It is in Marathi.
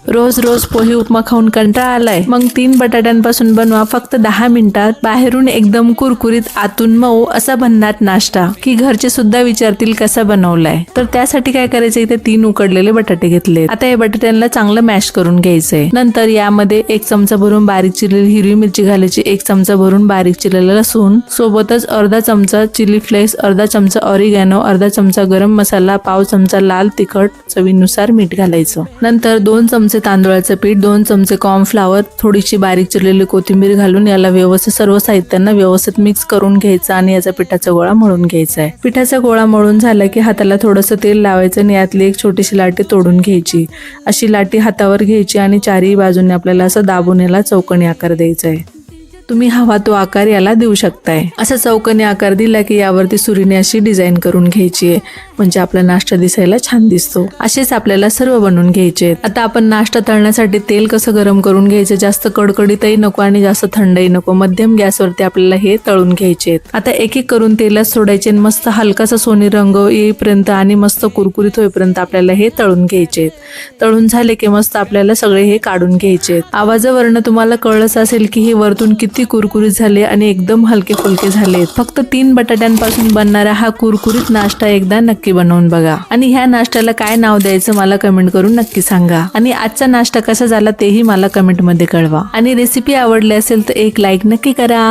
रोज रोज पोहे उपमा खाऊन कंटाळा आलाय? मग 3 बटाट्यांपासून बनवा फक्त 10 मिनिटात बाहेरून एकदम कुरकुरीत आतून मऊ असा भन्नाट नाश्ता की घरचे सुद्धा विचारतील कसा बनवलाय। तर त्यासाठी काय करायचं, इथे 3 उकडलेले बटाटे घेतले। आता या बटाट्यांना चांगलं मॅश करून घ्यायचंय। नंतर यामध्ये 1 चमचा भरून बारीक चिरलेली हिरवी मिरची घालायची, 1 चमचा भरून बारीक चिरलेला लसूण, सोबतच अर्धा चमचा चिली फ्लेक्स, अर्धा चमचा ऑरिगॅनो, अर्धा चमचा गरम मसाला, पाव चमचा लाल तिखट, चवीनुसार मीठ घालायचं। नंतर 2 चमचे तांदूळाचं पीठ, 2 चमचे कॉर्नफ्लॉवर, थोडीशी बारीक चिरलेली कोथिंबीर घालून याला व्यवस्थित सर्व साहित्यांना व्यवस्थित मिक्स करून घ्यायचं आणि याचा पिठाचा गोळा मळून घ्यायचा आहे। पिठाचा गोळा मळून झाला की हाताला थोडंसं तेल लावायचं आणि यातली एक छोटीशी लाटी तोडून घ्यायची। अशी लाटी हातावर घ्यायची आणि चारही बाजूने आपल्याला असं दाबून याला चौकोनी आकार द्यायचा आहे। तुम्ही हवा तो आकार याला देऊ शकताय। असा चौकोनी आकार दिला की यावरती सुरीने अशी डिझाईन करून घ्यायची आहे, म्हणजे आपला नाश्ता दिसायला छान दिसतो। असेच आपल्याला सर्व बनवून घ्यायचे। आता आपण नाश्ता तळण्यासाठी तेल कसं गरम करून घ्यायचं, जास्त कडकडीतही नको आणि जास्त थंडही नको, मध्यम गॅसवरती आपल्याला हे तळून घ्यायचे। आता एक एक करून तेलात सोडायचे आणि मस्त हलकासा सोनेरी रंग येईपर्यंत आणि मस्त कुरकुरीत होईपर्यंत आपल्याला हे तळून घ्यायचे। तळून झाले की मस्त आपल्याला सगळे हे काढून घ्यायचे। आवाजावरनं तुम्हाला कळलंच असेल की हे वरतून किती कुरकुरीत झाले आणि एकदम हलके फुलके झाले। फक्त 3 बटाट्यांपासून बनणारा हा कुरकुरीत नाश्ता एकदा नक्की बनवून बघा आणि ह्या नाश्त्याला काय नाव द्यायचं मला कमेंट करून नक्की सांगा आणि आजचा नाश्ता कसा झाला तेही मला कमेंट मध्ये कळवा आणि रेसिपी आवडली असेल तर एक लाईक नक्की करा।